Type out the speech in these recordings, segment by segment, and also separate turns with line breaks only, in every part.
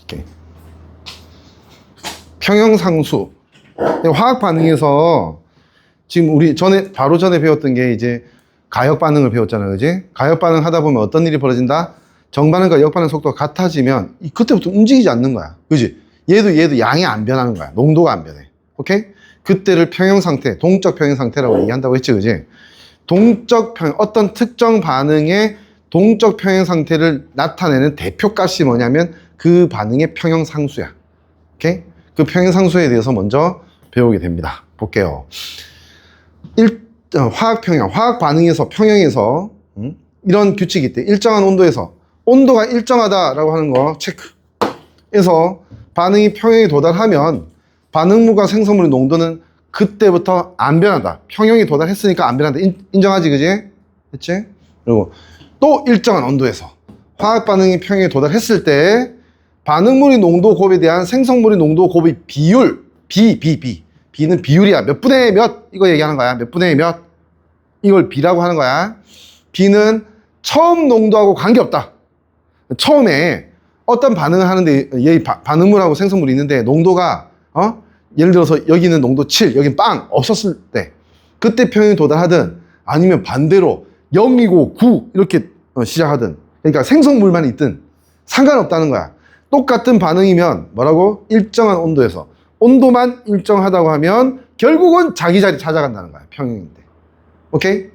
오케이. 평형상수. 화학 반응에서 지금 우리 바로 전에 배웠던 게 이제 가역 반응을 배웠잖아요. 그지? 가역 반응 하다 보면 어떤 일이 벌어진다? 정반응과 역반응 속도가 같아지면 그때부터 움직이지 않는 거야. 그지? 얘도 양이 안 변하는 거야. 농도가 안 변해. 오케이? 그때를 평형 상태, 동적 평형 상태라고 얘기한다고 했지. 그지? 어떤 특정 반응의 동적 평형 상태를 나타내는 대표값이 뭐냐면 그 반응의 평형 상수야. 오케이? 그 평형 상수에 대해서 먼저 배우게 됩니다. 볼게요. 화학 평형, 화학 반응에서 평형에서 이런 규칙이 있대. 일정한 온도에서 온도가 일정하다라고 하는 거 체크해서 반응이 평형에 도달하면 반응물과 생성물의 농도는 그때부터 안 변한다. 평형에 도달했으니까 안 변한다. 인정하지, 그지? 됐지? 그리고 또 일정한 온도에서 화학 반응이 평형에 도달했을 때 반응물의 농도 곱에 대한 생성물의 농도 곱의 비율, B는 비율이야. 몇 분의 몇 이거 얘기하는 거야. 몇 분의 몇 이걸 B라고 하는 거야. B는 처음 농도하고 관계없다. 처음에 어떤 반응을 하는데 얘 반응물하고 생성물이 있는데 농도가 예를 들어서 여기는 농도 7, 여긴 빵 없었을 때 그때 평형에 도달하든 아니면 반대로 0이고 9 이렇게 시작하든 그러니까 생성물만 있든 상관없다는 거야. 똑같은 반응이면 뭐라고? 일정한 온도에서 온도만 일정하다고 하면 결국은 자기 자리 찾아간다는 거야. 평형인데. 오케이?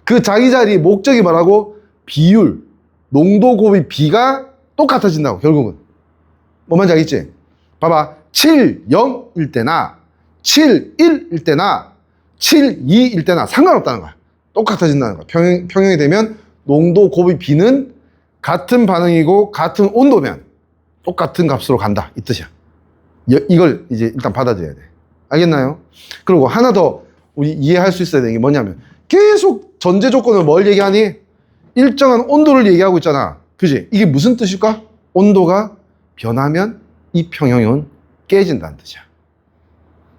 그 자기 자리 목적이 뭐라고? 비율, 농도 곱의 B가 똑같아진다고 결국은. 뭔 말인지 알겠지? 봐봐. 7, 0일 때나 7, 1일 때나 7, 2일 때나 상관없다는 거야. 똑같아진다는 거야. 평형이 되면 농도 곱의 B는 같은 반응이고 같은 온도면 똑같은 값으로 간다. 이 뜻이야. 이걸 이제 일단 받아들여야 돼. 알겠나요? 그리고 하나 더 우리 이해할 수 있어야 되는 게 뭐냐면 계속 전제 조건을 뭘 얘기하니? 일정한 온도를 얘기하고 있잖아. 그지? 이게 무슨 뜻일까? 온도가 변하면 이 평형은 깨진다는 뜻이야.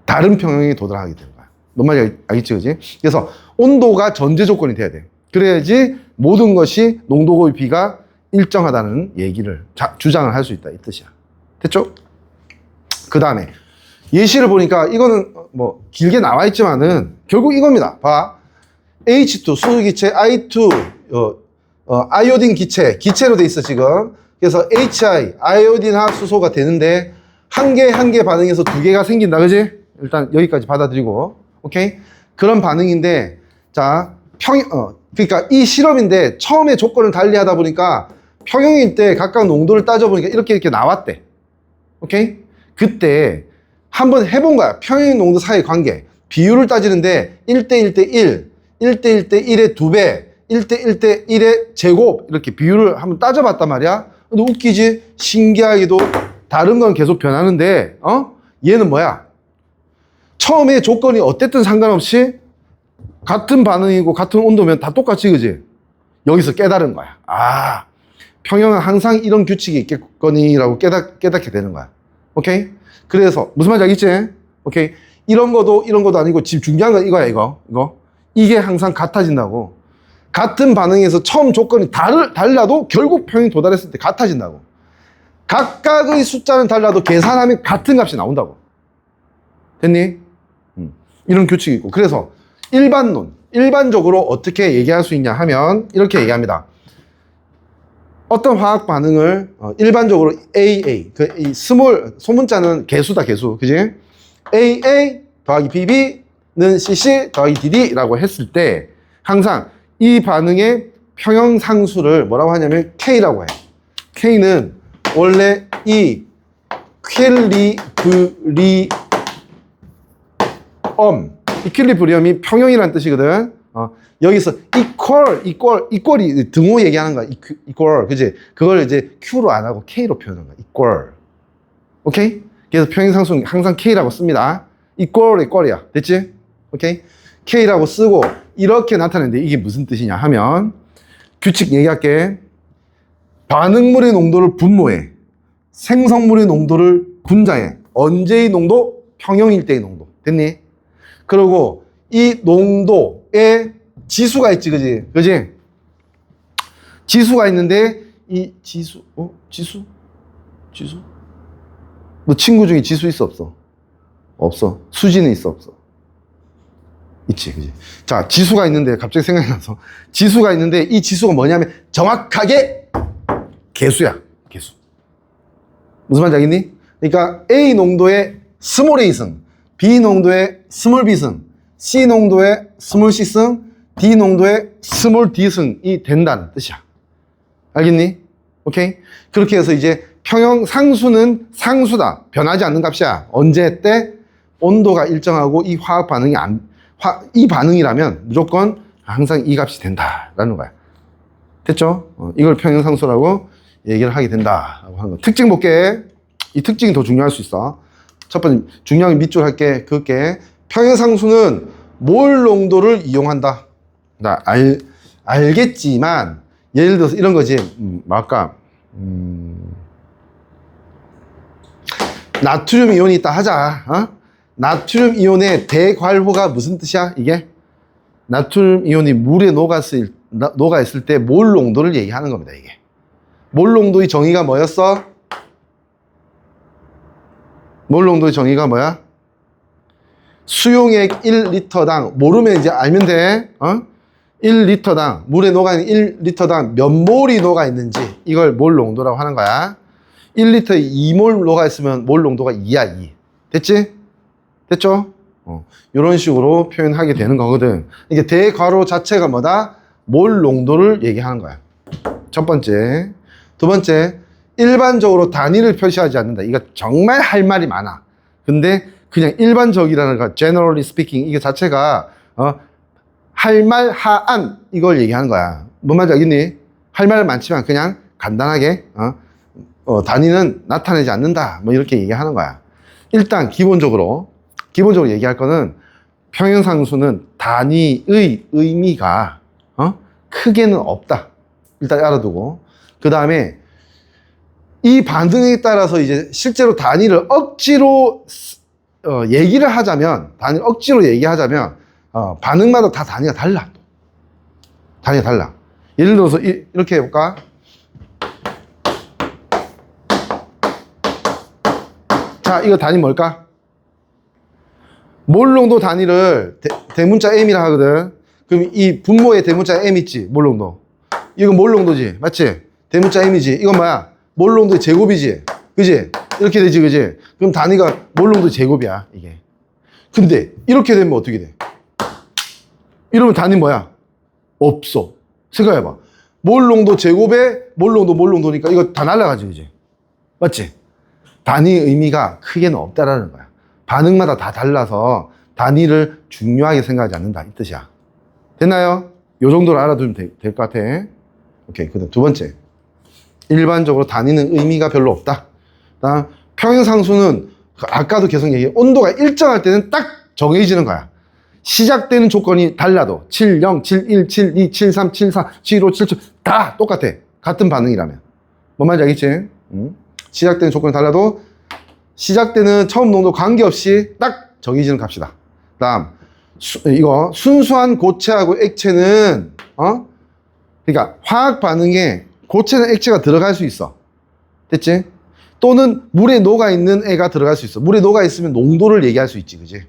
다른 평형에 도달하게 되는 거야. 뭔 말인지 알겠지? 그지? 그래서 온도가 전제 조건이 돼야 돼. 그래야지 모든 것이 농도 곱의 B가 일정하다는 얘기를 주장을 할 수 있다. 이 뜻이야. 됐죠? 그 다음에 예시를 보니까 이거는 뭐 길게 나와 있지만은 결국 이겁니다. 봐. H2 수소기체, I2 아이오딘 기체로 돼 있어 지금. 그래서 HI 아이오딘화 수소가 되는데 한 개 반응에서 두 개가 생긴다. 그지? 일단 여기까지 받아들이고. 오케이? 그런 반응인데 자 그러니까 이 실험인데 처음에 조건을 달리하다 보니까 평형일 때 각각 농도를 따져보니까 이렇게 나왔대. 오케이? 그때 한번 해본 거야. 평형 농도 사이의 관계. 비율을 따지는데 1대1대1, 1대1대1의 2배, 1대1대1의 제곱 이렇게 비율을 한번 따져봤단 말이야. 근데 웃기지? 신기하게도 다른 건 계속 변하는데 얘는 뭐야? 처음에 조건이 어땠든 상관없이 같은 반응이고 같은 온도면 다 똑같이, 그지? 여기서 깨달은 거야. 아, 평형은 항상 이런 규칙이 있겠거니라고 깨닫게 되는 거야. 오케이? 그래서 무슨 말인지 알겠지? 오케이? 이런 거도 아니고 지금 중요한 건 이거야. 이거 이게 항상 같아진다고. 같은 반응에서 처음 조건이 달라도 결국 평형이 도달했을 때 같아진다고. 각각의 숫자는 달라도 계산하면 같은 값이 나온다고. 됐니? 이런 규칙이 있고. 그래서 일반적으로 어떻게 얘기할 수 있냐 하면 이렇게 얘기합니다. 어떤 화학 반응을 일반적으로 AA, 이 소문자는 개수다, 개수. 그지? AA 더하기 BB는 CC 더하기 DD라고 했을 때 항상 이 반응의 평형상수를 뭐라고 하냐면 K라고 해. K는 원래 이 이퀄리브리엄이 평형이라는 뜻이거든. 여기서 equal이 등호 얘기하는 거야. equal, 그지? 그걸 이제 Q로 안 하고 K로 표현하는 거야. equal. 오케이? 그래서 평형상수는 항상 K라고 씁니다. equal이야. 됐지? 오케이? K라고 쓰고 이렇게 나타내는데 이게 무슨 뜻이냐 하면 규칙 얘기할게. 반응물의 농도를 분모해. 생성물의 농도를 분자해. 언제의 농도? 평형일 때의 농도. 됐니? 그리고 이 농도에 지수가 있지, 그지? 그지? 지수가 있는데 이 지수 너 친구 중에 지수 있어, 없어? 없어. 수지는 있어, 없어? 있지, 그지? 자, 지수가 있는데, 갑자기 생각이 나서. 지수가 있는데, 이 지수가 뭐냐면, 정확하게 개수야, 개수. 무슨 말인지 알겠니? 그러니까, A 농도의 스몰 A승, B 농도의 스몰 B승, C 농도의 스몰 C승, D 농도의 스몰 D승이 된다는 뜻이야. 알겠니? 오케이? 그렇게 해서 이제 평형 상수는 상수다. 변하지 않는 값이야. 언제 때? 온도가 일정하고 이 화학 반응이 이 반응이라면 무조건 항상 이 값이 된다라는 거야. 됐죠? 이걸 평형상수라고 얘기를 하게 된다라고 하는 거. 특징 볼게. 이 특징이 더 중요할 수 있어. 첫 번째 중요한 게 밑줄 할게. 그게 평형상수는 몰 농도를 이용한다. 나 알겠지만 예를 들어서 이런 거지. 아까 나트륨 이온이 있다 하자. 어? 나트륨 이온의 대괄호가 무슨 뜻이야? 이게 나트륨 이온이 물에 녹아있을 때 몰 농도를 얘기하는 겁니다. 이게 몰 농도의 정의가 뭐였어? 몰 농도의 정의가 뭐야? 수용액 1리터당 모르면 이제 알면 돼. 1리터당 물에 녹아있는 1리터당 몇 몰이 녹아있는지 이걸 몰 농도라고 하는 거야. 1리터에 2몰 녹아있으면 몰 농도가 2야 2. 됐지? 됐죠? 이런 식으로 표현하게 되는 거거든. 이게 대괄호 자체가 뭐다? 몰 농도를 얘기하는 거야. 첫 번째. 두 번째, 일반적으로 단위를 표시하지 않는다. 이거 정말 할 말이 많아. 근데 그냥 일반적이라는 거, generally speaking, 이게 자체가 할 말 하안 이걸 얘기하는 거야. 뭔 말인지 알겠니? 할 말 많지만 그냥 간단하게 단위는 나타내지 않는다. 뭐 이렇게 얘기하는 거야. 일단 기본적으로 얘기할 거는 평형상수는 단위의 의미가 크게는 없다. 일단 알아두고 그 다음에 이 반응에 따라서 이제 실제로 단위를 억지로 얘기를 하자면 단위를 억지로 얘기하자면 반응마다 다 단위가 달라. 단위가 달라. 예를 들어서 이렇게 해볼까? 자, 이거 단위 뭘까? 몰 농도 단위를 대문자 M이라 하거든. 그럼 이 분모에 대문자 M 있지? 몰 농도. 이건 몰 농도지. 맞지? 대문자 M이지. 이건 뭐야? 몰 농도의 제곱이지. 그지? 이렇게 되지. 그지? 그럼 단위가 몰 농도의 제곱이야. 이게. 근데 이렇게 되면 어떻게 돼? 이러면 단위 뭐야? 없어. 생각해봐. 몰 농도 제곱에 몰 농도니까 이거 다 날라가지. 그지? 맞지? 단위 의미가 크게는 없다라는 거야. 반응마다 다 달라서 단위를 중요하게 생각하지 않는다. 이 뜻이야. 됐나요? 요 정도로 알아두면 될 것 같아. 오케이. 그 다음 두 번째. 일반적으로 단위는 의미가 별로 없다. 다음, 평형상수는 아까도 계속 얘기해. 온도가 일정할 때는 딱 정해지는 거야. 시작되는 조건이 달라도 70, 71, 72, 73, 74, 75, 77 다 똑같아. 같은 반응이라면. 뭔 말인지 알겠지? 시작되는 조건이 달라도 시작되는 처음 농도 관계없이 딱 정해지는 값이다. 다음 이거 순수한 고체하고 액체는 그러니까 화학 반응에 고체는 액체가 들어갈 수 있어. 됐지? 또는 물에 녹아있는 애가 들어갈 수 있어. 물에 녹아있으면 농도를 얘기할 수 있지. 그지?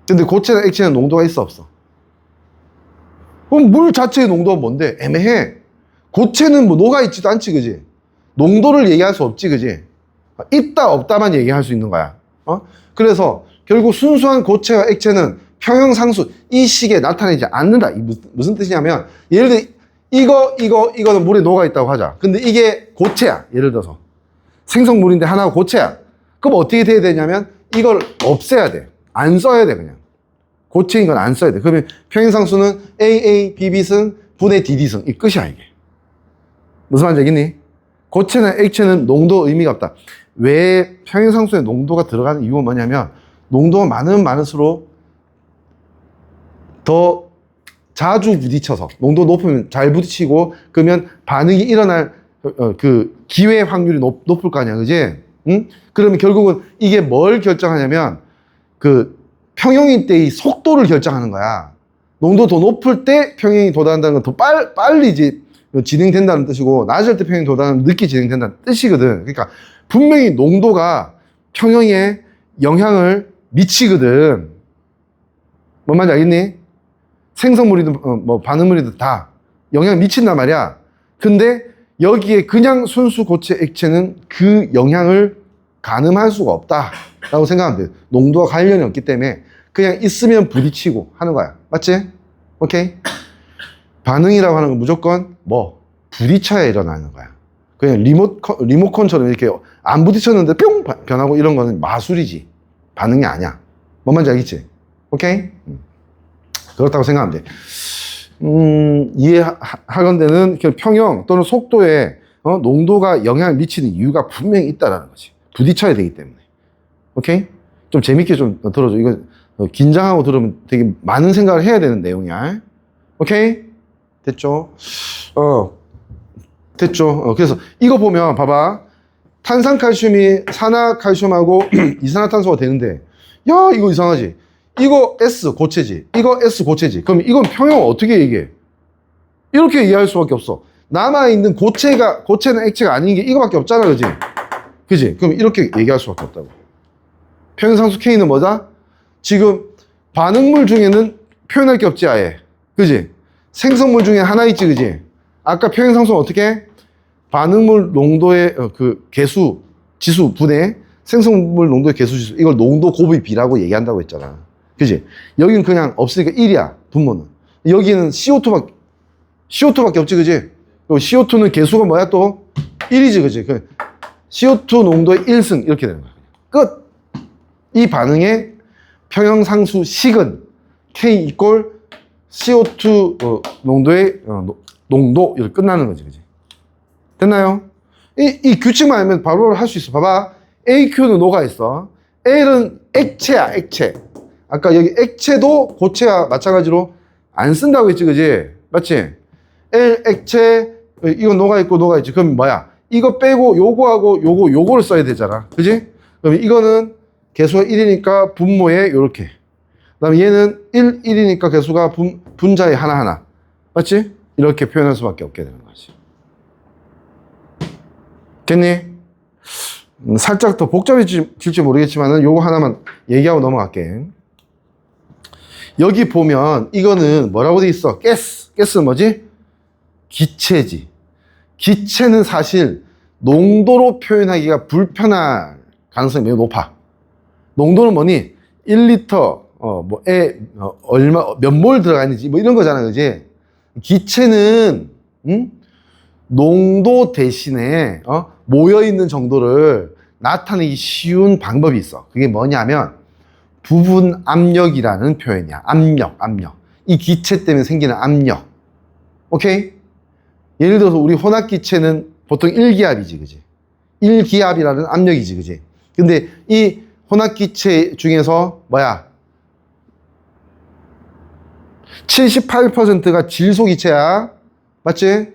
근데 고체나 액체는 농도가 있어 없어? 그럼 물 자체의 농도가 뭔데? 애매해. 고체는 뭐 녹아있지도 않지. 그지? 농도를 얘기할 수 없지. 그지? 있다 없다만 얘기할 수 있는 거야. 그래서 결국 순수한 고체와 액체는 평형상수 이 식에 나타내지 않는다. 이 무슨 뜻이냐면 예를 들어 이거는 물에 녹아있다고 하자. 근데 이게 고체야. 예를 들어서 생성물인데 하나가 고체야. 그럼 어떻게 돼야 되냐면 이걸 없애야 돼. 안 써야 돼. 그냥 고체인 건 안 써야 돼. 그러면 평형상수는 AA, BB승, 분의 DD승 이 끝이야. 이게 무슨 말인지 알겠니? 고체나 액체는 농도 의미가 없다. 왜 평형상수에 농도가 들어가는 이유가 뭐냐면 농도가 많으면 많을수록 더 자주 부딪혀서 농도 높으면 잘 부딪히고 그러면 반응이 일어날 그 기회 확률이 높을 거 아니야. 그지? 응? 그러면 결국은 이게 뭘 결정하냐면 그 평형일 때의 속도를 결정하는 거야. 농도 더 높을 때 평형이 도달한다는 건 더 빨리 이제 진행된다는 뜻이고 낮을 때 평형이 도달하면 늦게 진행된다는 뜻이거든. 그러니까 분명히 농도가 평형에 영향을 미치거든. 뭔 말인지 알겠니? 생성물이든 뭐 반응물이든 다 영향을 미친단 말이야. 근데 여기에 그냥 순수 고체 액체는 그 영향을 가늠할 수가 없다라고 생각하면 돼. 농도와 관련이 없기 때문에 그냥 있으면 부딪히고 하는 거야. 맞지? 오케이? 반응이라고 하는 건 무조건 뭐 부딪혀야 일어나는 거야. 그냥 리모컨처럼 이렇게 안 부딪혔는데 뿅 변하고 이런 거는 마술이지. 반응이 아니야. 뭔 말인지 알겠지? 오케이? 그렇다고 생각하면 돼. 이해하건대는 평형 또는 속도에 농도가 영향을 미치는 이유가 분명히 있다라는 거지. 부딪혀야 되기 때문에. 오케이? 좀 재밌게 좀 들어줘. 이거 긴장하고 들으면 되게 많은 생각을 해야 되는 내용이야. 오케이? 됐죠? 됐죠? 그래서 이거 보면 봐봐. 탄산칼슘이 산화칼슘하고 이산화탄소가 되는데 야 이거 이상하지? 이거 S 고체지. 이거 S 고체지. 그럼 이건 평형을 어떻게 얘기해? 이렇게 이해할 수밖에 없어. 남아있는 고체는 액체가 아닌 게 이거밖에 없잖아. 그지? 그지? 그럼 이렇게 얘기할 수밖에 없다고. 평형상수 K는 뭐다? 지금 반응물 중에는 표현할 게 없지 아예. 그지? 생성물 중에 하나 있지. 그지? 아까 평형상수는 어떻게 해? 반응물 농도의 그 개수, 지수 분해 생성물 농도의 개수 지수 이걸 농도 곱의 비라고 얘기한다고 했잖아. 그지? 여기는 그냥 없으니까 1이야. 분모는. 여기는 CO2밖에 없지. 그지? 그리고 CO2는 개수가 뭐야 또? 1이지. 그지? CO2 농도의 1승 이렇게 되는 거야. 끝! 이 반응의 평형상수식은 K 이꼴 CO2 농도의 농도 이렇게 끝나는 거지. 그지? 됐나요? 이 규칙만 알면 바로 할 수 있어. 봐봐. AQ는 녹아 있어. L은 액체야, 액체. 아까 여기 액체도 고체와 마찬가지로 안 쓴다고 했지, 그지? 맞지? L 액체, 이거 녹아 있고 녹아 있지. 그럼 뭐야? 이거 빼고 요거하고 요거를 써야 되잖아. 그지? 그럼 이거는 개수가 1이니까 분모에 요렇게. 그 다음에 얘는 1이니까 개수가 분자에 하나하나. 맞지? 이렇게 표현할 수밖에 없게 되는 거지. 됐니? 살짝 더 복잡해질지 모르겠지만 요거 하나만 얘기하고 넘어갈게. 여기 보면 이거는 뭐라고 돼 있어? 가스는 뭐지? 기체지. 기체는 사실 농도로 표현하기가 불편할 가능성이 매우 높아. 농도는 뭐니? 1리터 얼마 몇 몰 들어가 있는지 뭐 이런 거잖아. 그지? 기체는 농도 대신에 모여있는 정도를 나타내기 쉬운 방법이 있어. 그게 뭐냐면 부분 압력이라는 표현이야. 압력. 이 기체 때문에 생기는 압력. 오케이? 예를 들어서 우리 혼합기체는 보통 1기압이지. 그지? 1기압이라는 압력이지. 그지? 근데 이 혼합기체 중에서 뭐야? 78%가 질소기체야. 맞지?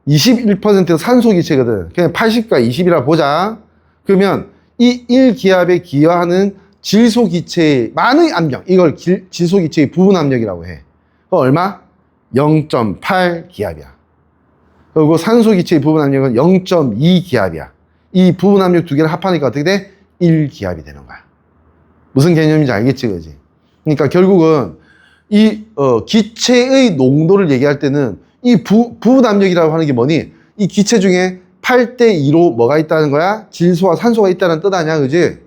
21%가 산소기체거든. 그냥 80과 20이라 보자. 그러면 이 1기압에 기여하는 질소기체의 많은 압력, 이걸 질소기체의 부분 압력이라고 해. 그거 얼마? 0.8기압이야. 그리고 산소기체의 부분 압력은 0.2기압이야. 이 부분 압력 두 개를 합하니까 어떻게 돼? 1기압이 되는 거야. 무슨 개념인지 알겠지, 그지? 그러니까 결국은 이 기체의 농도를 얘기할 때는 이 부분 압력이라고 하는 게 뭐니? 이 기체 중에 8대2로 뭐가 있다는 거야? 질소와 산소가 있다는 뜻 아니야, 그지?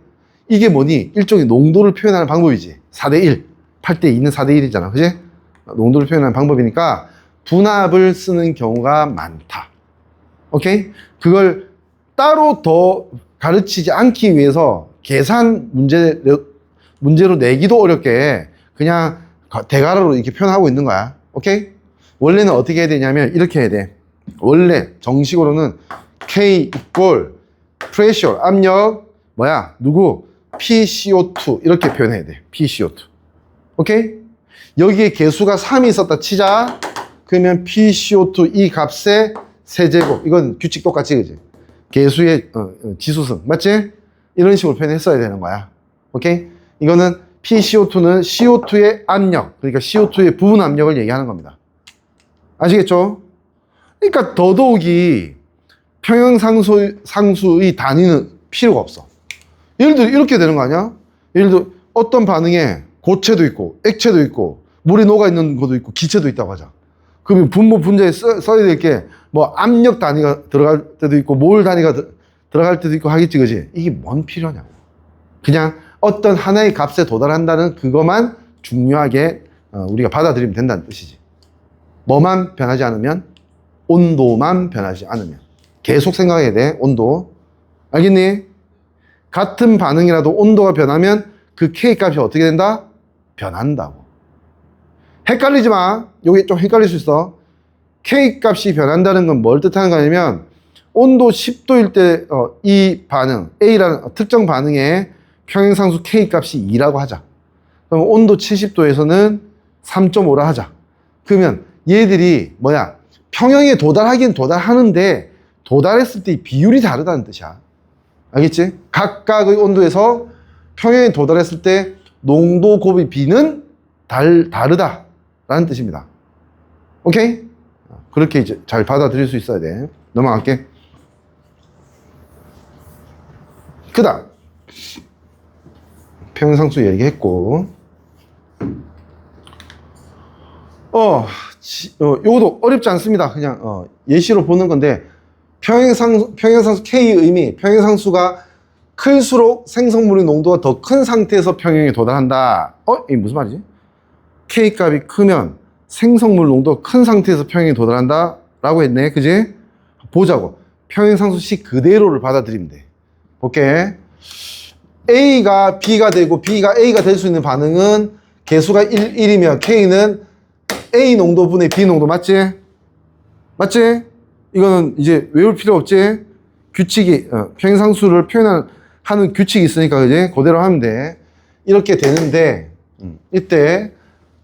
이게 뭐니? 일종의 농도를 표현하는 방법이지. 4대1. 8대2는 4대1이잖아, 그지? 농도를 표현하는 방법이니까 분압을 쓰는 경우가 많다. 오케이? 그걸 따로 더 가르치지 않기 위해서 계산 문제로 내기도 어렵게 그냥 대괄호로 이렇게 표현하고 있는 거야. 오케이? 원래는 어떻게 해야 되냐면 이렇게 해야 돼. 원래 정식으로는 K 이꼴 프레셔 압력 뭐야? 누구? PCO2 이렇게 표현해야 돼. PCO2. 오케이? 여기에 개수가 3이 있었다 치자. 그러면 PCO2 이 값의 세제곱. 이건 규칙 똑같지, 그지? 개수의 지수승. 맞지? 이런 식으로 표현했어야 되는 거야. 오케이? 이거는 PCO2는 CO2의 압력, 그러니까 CO2의 부분 압력을 얘기하는 겁니다. 아시겠죠? 그러니까 더더욱이 평형상수의 단위는 필요가 없어. 예를 들어 이렇게 되는 거 아니야? 예를 들어 어떤 반응에 고체도 있고 액체도 있고 물이 녹아있는 것도 있고 기체도 있다고 하자. 그러면 분모 분자에 써야 될 게 뭐 압력 단위가 들어갈 때도 있고 몰 단위가 들어갈 때도 있고 하겠지, 그지? 이게 뭔 필요냐고. 그냥 어떤 하나의 값에 도달한다는 그것만 중요하게 우리가 받아들이면 된다는 뜻이지. 뭐만 변하지 않으면? 온도만 변하지 않으면. 계속 생각해야 돼, 온도. 알겠니? 같은 반응이라도 온도가 변하면 그 K값이 어떻게 된다? 변한다고. 헷갈리지 마. 요게 좀 헷갈릴 수 있어. K값이 변한다는 건 뭘 뜻하는 거냐면 온도 10도일 때 이 반응, A라는 특정 반응의 평행상수 K값이 2라고 하자. 그럼 온도 70도에서는 3.5라 하자. 그러면 얘들이 뭐야? 평형에 도달하긴 도달하는데 도달했을 때 비율이 다르다는 뜻이야. 알겠지? 각각의 온도에서 평형에 도달했을 때 농도 곱이 B는 다르다라는 뜻입니다. 오케이? 그렇게 이제 잘 받아들일 수 있어야 돼. 넘어갈게. 그 다음 평형상수 얘기했고 요것도 어렵지 않습니다. 그냥 예시로 보는 건데 평형상수 K의 의미, 평형상수가 클수록 생성물의 농도가 더 큰 상태에서 평형에 도달한다. 이게 무슨 말이지? K값이 크면 생성물 농도가 큰 상태에서 평형에 도달한다 라고 했네. 그지? 보자고. 평형상수 C 그대로를 받아들이면 돼. 볼게. A가 B가 되고 B가 A가 될 수 있는 반응은 개수가 1이면 K는 A 농도분의 B 농도 맞지? 맞지? 이거는 이제 외울 필요 없지? 규칙이 평형상수를 표현하는 규칙이 있으니까 그지? 그대로 하면 돼. 이렇게 되는데 이때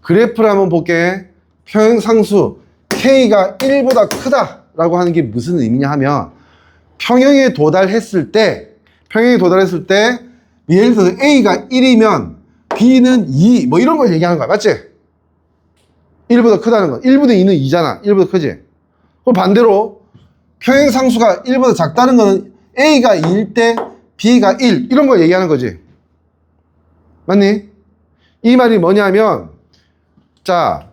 그래프를 한번 볼게. 평형상수 K가 1보다 크다라고 하는 게 무슨 의미냐 하면 평형에 도달했을 때 예를 들어서 A가 1이면 B는 2 뭐 이런 걸 얘기하는 거야. 맞지? 1보다 크다는 건 1분의 2는 2잖아. 1보다 크지? 그럼 반대로 평형상수가 1보다 작다는 거는 A가 2일 때 B가 1 이런 걸 얘기하는 거지. 맞니? 이 말이 뭐냐면 자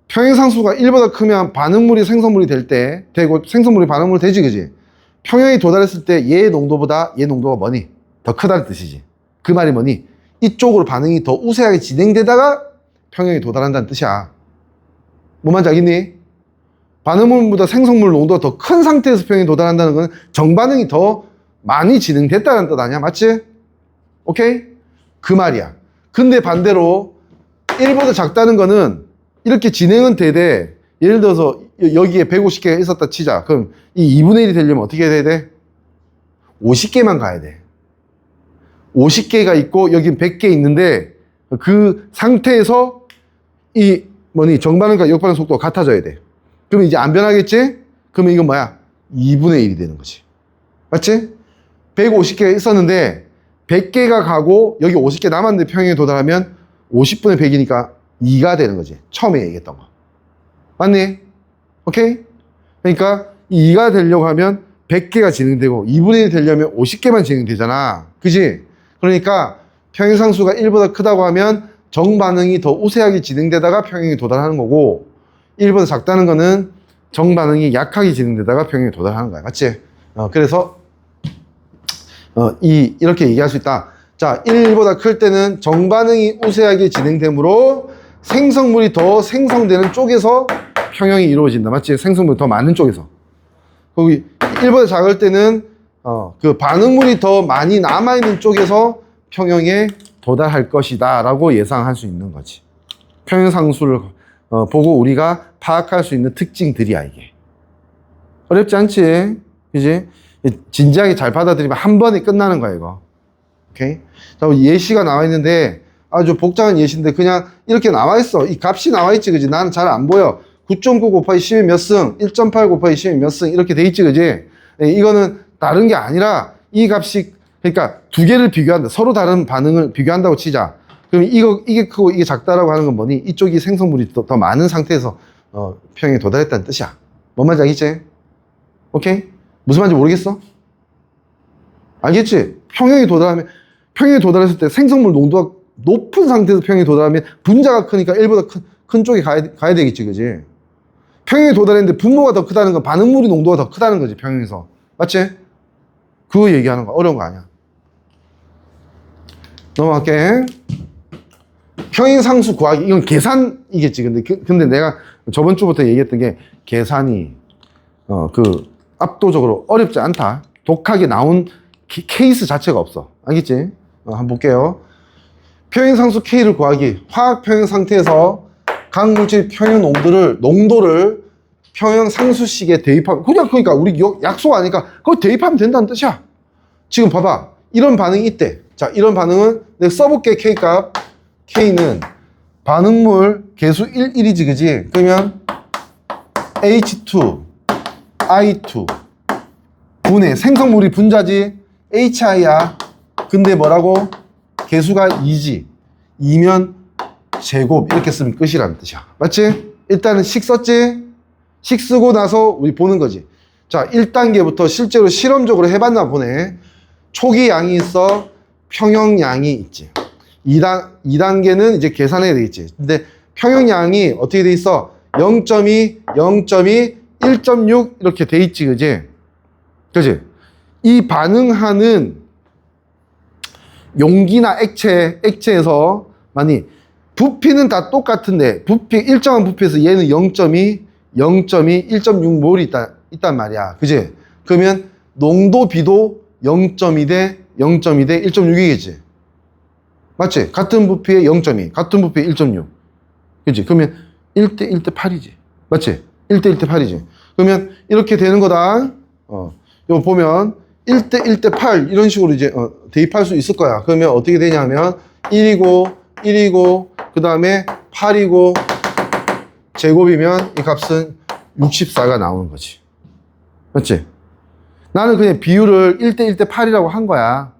평형상수가 1보다 크면 반응물이 생성물이 될 때 되고 생성물이 반응물 되지, 그지? 평형에 도달했을 때 얘의 농도보다 얘 농도가 뭐니? 더 크다는 뜻이지. 그 말이 뭐니? 이쪽으로 반응이 더 우세하게 진행되다가 평형에 도달한다는 뜻이야. 뭔 말인지 알겠니? 반응물보다 생성물 농도가 더 큰 상태에서 평형에 도달한다는 건 정반응이 더 많이 진행됐다는 뜻 아니야? 맞지? 오케이? 그 말이야. 근데 반대로 1보다 작다는 거는 이렇게 진행은 되되 예를 들어서 여기에 150개가 있었다 치자. 그럼 이 2분의 1이 되려면 어떻게 해야 돼? 50개만 가야 돼. 50개가 있고 여긴 100개 있는데 그 상태에서 이 정반응과 역반응 속도가 같아져야 돼. 그러면 이제 안 변하겠지? 그러면 이건 뭐야? 2분의 1이 되는 거지. 맞지? 150개가 있었는데 100개가 가고 여기 50개 남았는데 평형에 도달하면 50분의 100이니까 2가 되는 거지. 처음에 얘기했던 거. 맞니? 오케이? 그러니까 2가 되려고 하면 100개가 진행되고 2분의 1이 되려면 50개만 진행되잖아. 그지? 그러니까 평형상수가 1보다 크다고 하면 정반응이 더 우세하게 진행되다가 평형에 도달하는 거고 1보다 작다는 거는 정반응이 약하게 진행되다가 평형에 도달하는 거야. 맞지? 그래서 이렇게 얘기할 수 있다. 자, 1보다 클 때는 정반응이 우세하게 진행되므로 생성물이 더 생성되는 쪽에서 평형이 이루어진다. 맞지? 생성물이 더 많은 쪽에서. 거기 1보다 작을 때는 그 반응물이 더 많이 남아있는 쪽에서 평형에 도달할 것이다 라고 예상할 수 있는 거지. 평형상수를 보고 우리가 파악할 수 있는 특징들이야 이게. 어렵지 않지? 그지? 진지하게 잘 받아들이면 한 번에 끝나는 거야 이거. 오케이? 자, 예시가 나와 있는데 아주 복잡한 예시인데 그냥 이렇게 나와 있어. 이 값이 나와 있지, 그지? 나는 잘 안 보여. 9.9 곱하기 10이 몇 승, 1.8 곱하기 10이 몇 승, 이렇게 돼 있지, 그지? 이거는 다른 게 아니라 이 값이, 그러니까 두 개를 비교한다. 서로 다른 반응을 비교한다고 치자. 그럼 이게 크고 이게 작다라고 하는 건 뭐니? 이쪽이 생성물이 더 많은 상태에서 평형에 도달했다는 뜻이야. 뭔 말인지 알겠지? 오케이? 무슨 말인지 모르겠어? 알겠지? 평형에 도달하면 평형에 도달했을 때 생성물 농도가 높은 상태에서 평형에 도달하면 분자가 크니까 1보다 큰 쪽에 가야 되겠지, 그지? 평형에 도달했는데 분모가 더 크다는 건 반응물의 농도가 더 크다는 거지, 평형에서. 맞지? 그거 얘기하는 거, 어려운 거 아니야. 넘어갈게. 평행상수 구하기. 이건 계산이겠지. 근데 내가 저번 주부터 얘기했던 게 계산이, 압도적으로 어렵지 않다. 독하게 나온 케이스 자체가 없어. 알겠지? 한번 볼게요. 평행상수 K를 구하기. 화학 평형 상태에서 각 물질 평형 농도를 평형상수식에 대입하면, 그러니까 우리 약속 아니까 그거 대입하면 된다는 뜻이야. 지금 봐봐. 이런 반응이 있대. 자, 이런 반응은 내가 써볼게. K값. K는 반응물 개수 1이지, 그지? 그러면 H2, I2 분해, 생성물이 분자지, HI야. 근데 뭐라고? 개수가 2지. 2면 제곱 이렇게 쓰면 끝이라는 뜻이야. 맞지? 일단은 식 썼지? 식 쓰고 나서 우리 보는 거지. 자, 1단계부터 실제로 실험적으로 해봤나 보네. 초기 양이 있어, 평형량이 있지. 2단계는 이제 계산해야 되겠지. 근데 평형량이 어떻게 돼 있어? 0.2, 0.2, 1.6 이렇게 돼 있지, 그지? 그지? 이 반응하는 용기나 액체에서 많이 부피는 다 똑같은데 일정한 부피에서 얘는 0.2, 0.2, 1.6몰이 있단 말이야. 그지? 그러면 농도 B도 0.2 대 0.2 대 1.6이겠지. 맞지? 같은 부피에 0.2, 같은 부피에 1.6. 그치? 그러면 1대 1대 8이지. 맞지? 1대 1대 8이지. 그러면 이렇게 되는 거다. 이거 보면 1대 1대 8 이런 식으로 이제 대입할 수 있을 거야. 그러면 어떻게 되냐면 1이고 1이고 그 다음에 8이고 제곱이면 이 값은 64가 나오는 거지. 맞지? 나는 그냥 비율을 1대 1대 8이라고 한 거야.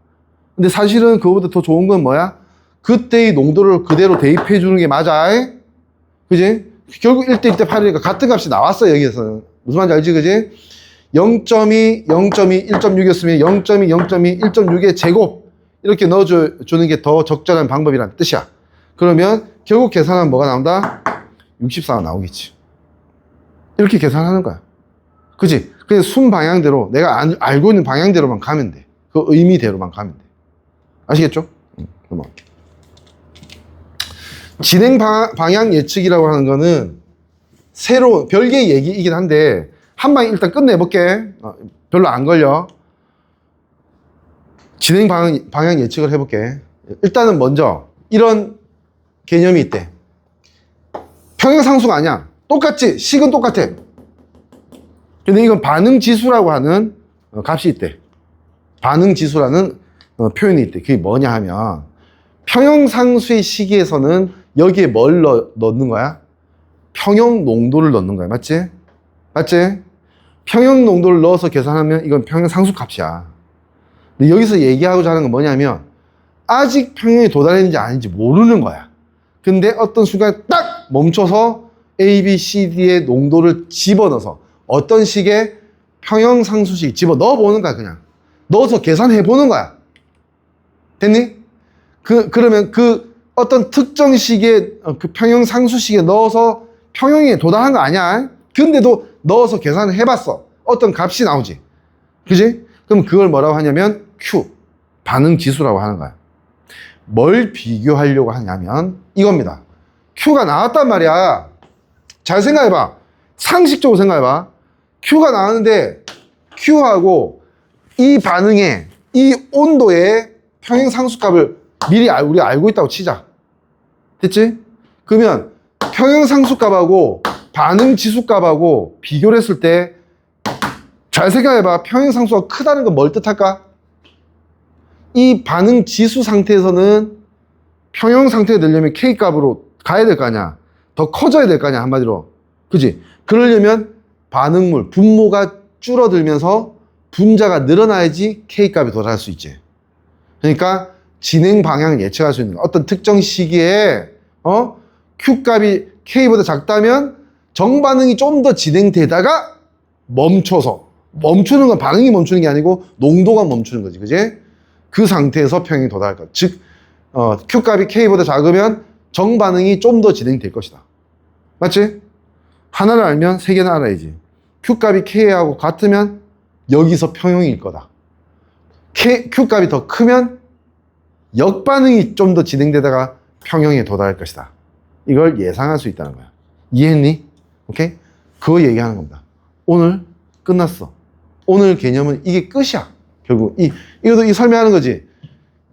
근데 사실은 그거보다 더 좋은 건 뭐야? 그때의 농도를 그대로 대입해 주는 게 맞아. 그지? 결국 1대 1대 8이니까 같은 값이 나왔어, 여기에서는. 무슨 말인지 알지, 그지? 0.2, 0.2, 1.6이었으면 0.2, 0.2, 1.6의 제곱 이렇게 넣어주는 게 더 적절한 방법이란 뜻이야. 그러면 결국 계산하면 뭐가 나온다? 64가 나오겠지. 이렇게 계산하는 거야. 그지? 그냥 순 방향대로 내가 알고 있는 방향대로만 가면 돼. 그 의미대로만 가면 돼. 아시겠죠? 진행 방향 예측이라고 하는 거는 새로운 별개의 얘기이긴 한데 한 방에 일단 끝내볼게. 별로 안 걸려. 진행 방향 예측을 해볼게. 일단은 먼저 이런 개념이 있대. 평행상수가 아니야. 똑같지? 식은 똑같아. 근데 이건 반응지수라고 하는 값이 있대. 반응지수라는 표현이 있대. 그게 뭐냐 하면 평형상수의 시기에서는 여기에 뭘 넣는 거야? 평형 농도를 넣는 거야. 맞지? 맞지? 평형 농도를 넣어서 계산하면 이건 평형상수 값이야. 근데 여기서 얘기하고자 하는 건 뭐냐면 아직 평형에 도달했는지 아닌지 모르는 거야. 근데 어떤 순간에 딱 멈춰서 A, B, C, D의 농도를 집어넣어서 어떤 식의 평형상수식 집어넣어 보는 거야. 그냥 넣어서 계산해 보는 거야. 됐니? 그러면 그 어떤 특정 식의 그 평형상수식에 넣어서 평형에 도달한 거 아니야. 근데도 넣어서 계산을 해봤어. 어떤 값이 나오지. 그지? 그럼 그걸 뭐라고 하냐면 Q, 반응지수라고 하는 거야. 뭘 비교하려고 하냐면 이겁니다. Q가 나왔단 말이야. 잘 생각해봐. 상식적으로 생각해봐. Q가 나왔는데 Q하고 이 반응의 이 온도의 평행상수값을 미리 우리가 알고 있다고 치자. 됐지? 그러면 평행상수값하고 반응지수값하고 비교를 했을 때 잘 생각해봐. 평행상수가 크다는 건 뭘 뜻할까? 이 반응지수 상태에서는 평형 상태에 되려면 K값으로 가야 될 거 아니야. 더 커져야 될 거 아니야, 한마디로. 그지? 그러려면 반응물, 분모가 줄어들면서 분자가 늘어나야지 K값에 도달할 수 있지. 그러니까 진행 방향을 예측할 수 있는 거야. 어떤 특정 시기에 Q값이 K보다 작다면 정반응이 좀 더 진행되다가 멈춰서 멈추는 건 반응이 멈추는 게 아니고 농도가 멈추는 거지. 그지? 그 상태에서 평형에 도달할 것. 즉, Q값이 K보다 작으면 정반응이 좀 더 진행될 것이다. 맞지? 하나를 알면 세 개는 알아야지. Q값이 K하고 같으면 여기서 평형일 거다. Q값이 더 크면 역반응이 좀 더 진행되다가 평형에 도달할 것이다. 이걸 예상할 수 있다는 거야. 이해했니? 오케이? 그거 얘기하는 겁니다. 오늘 끝났어. 오늘 개념은 이게 끝이야. 결국 이것도 이 설명하는 거지.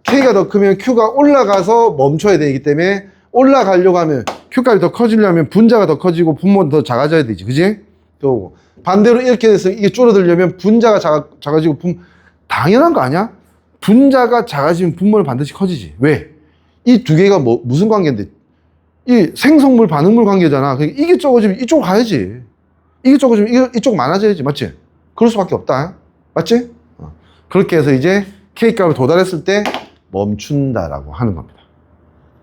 K가 더 크면 Q가 올라가서 멈춰야 되기 때문에 올라가려고 하면 Q값이 더 커지려면 분자가 더 커지고 분모는 더 작아져야 되지. 그지? 또 반대로 이렇게 돼서 이게 줄어들려면 분자가 작아지고 당연한 거 아니야? 분자가 작아지면 분모는 반드시 커지지. 왜? 이 두 개가 무슨 관계인데? 이 생성물 반응물 관계잖아. 그러니까 이게 적어지면 이쪽 가야지. 이게 적어지면 이쪽 많아져야지. 맞지? 그럴 수밖에 없다. 맞지? 그렇게 해서 이제 K값을 도달했을 때 멈춘다라고 하는 겁니다.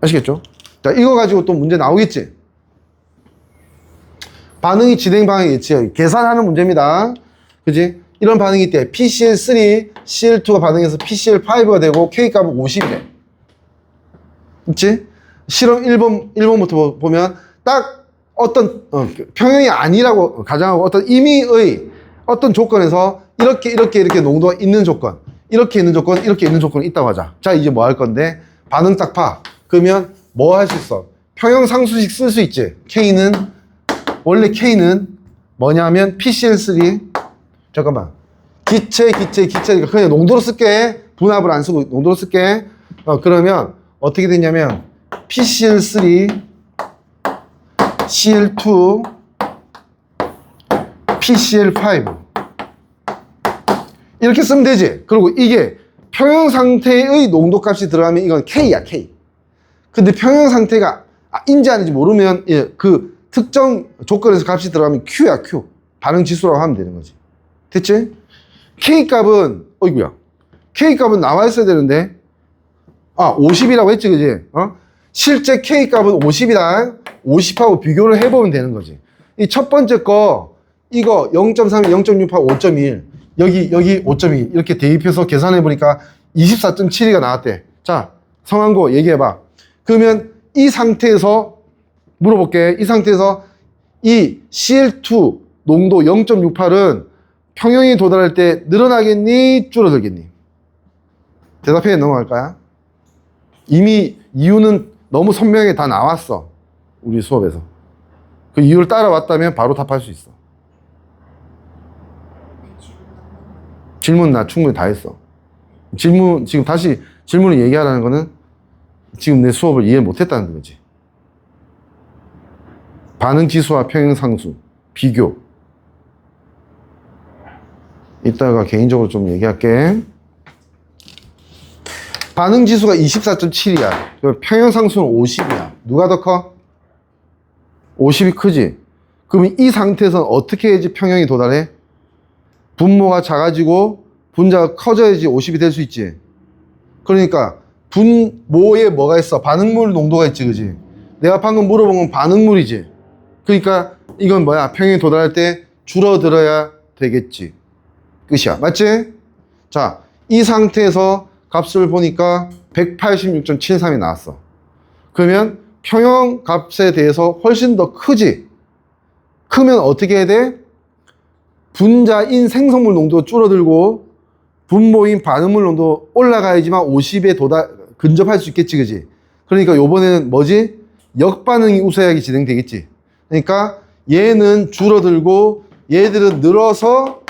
아시겠죠? 자, 이거 가지고 또 문제 나오겠지? 반응이 진행 방향이 있지. 계산하는 문제입니다. 그지? 이런 반응이 있대. PCl3, Cl2가 반응해서 PCl5가 되고 K값은 50이래. 있지? 실험 1번부터 보면 딱 어떤 평형이 아니라고 가정하고 어떤 임의의 어떤 조건에서 이렇게 농도가 있는 조건, 이렇게 있는 조건, 이렇게 있는 조건이 있다고 하자. 자, 이제 뭐 할 건데 반응 딱 봐. 그러면 뭐 할 수 있어? 평형 상수식 쓸 수 있지. 원래 K는 뭐냐면 PCl3 잠깐만 기체니까 그냥 농도로 쓸게. 분합을 안 쓰고 농도로 쓸게. 그러면 어떻게 되냐면 PCl3 Cl2 PCl5 이렇게 쓰면 되지. 그리고 이게 평형 상태의 농도 값이 들어가면 이건 K야, K. 근데 평형 상태가 인지 아닌지 모르면 그 특정 조건에서 값이 들어가면 Q야, Q. 반응 지수라고 하면 되는 거지. 됐지? K값은 어이구야. K값은 나와 있어야 되는데 50이라고 했지, 그지? 실제 K값은 50이다. 50하고 비교를 해보면 되는 거지. 이 첫 번째 거 이거 0.3, 0.68, 5.1 여기 5.2 이렇게 대입해서 계산해보니까 24.72가 나왔대. 자, 성한고 얘기해봐. 그러면 이 상태에서 물어볼게. 이 상태에서 이 Cl2 농도 0.68은 평형에 도달할 때 늘어나겠니? 줄어들겠니? 대답해 넘어갈까요? 이미 이유는 너무 선명하게 다 나왔어. 우리 수업에서. 그 이유를 따라왔다면 바로 답할 수 있어. 질문 나 충분히 다 했어. 지금 다시 질문을 얘기하라는 거는 지금 내 수업을 이해 못했다는 거지. 반응 지수와 평형 상수 비교. 이따가 개인적으로 좀 얘기할게. 반응 지수가 24.7이야. 평형 상수는 50이야. 누가 더 커? 50이 크지. 그러면 이 상태에서는 어떻게 해야지 평형이 도달해? 분모가 작아지고 분자가 커져야지 50이 될 수 있지. 그러니까 분모에 뭐가 있어? 반응물 농도가 있지, 그지? 내가 방금 물어본 건 반응물이지. 그러니까 이건 뭐야? 평형에 도달할 때 줄어들어야 되겠지. 끝이야. 맞지? 자, 이 상태에서 값을 보니까 186.73이 나왔어. 그러면 평형 값에 대해서 훨씬 더 크지? 크면 어떻게 해야 돼? 분자인 생성물 농도 줄어들고 분모인 반응물 농도 올라가야지만 50에 근접할 수 있겠지, 그지? 그러니까 요번에는 뭐지? 역반응이 우세하게 진행되겠지. 그러니까 얘는 줄어들고 얘들은 늘어서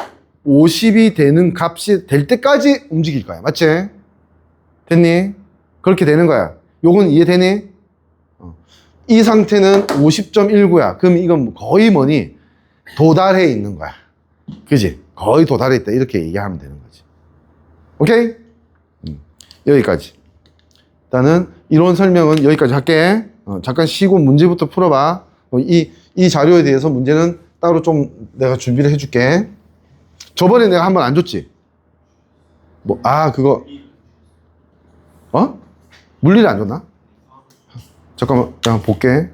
50이 되는 값이 될 때까지 움직일 거야. 맞지? 됐니? 그렇게 되는 거야. 요건 이해되니? 이 상태는 50.19야. 그럼 이건 거의 뭐니? 도달해 있는 거야. 그지? 거의 도달해 있다. 이렇게 얘기하면 되는 거지. 오케이? 여기까지. 일단은 이론 설명은 여기까지 할게. 잠깐 쉬고 문제부터 풀어봐. 이 자료에 대해서 문제는 따로 좀 내가 준비를 해줄게. 저번에 내가 한번 안 줬지? 그거. 물리를 안 줬나? 잠깐만, 볼게.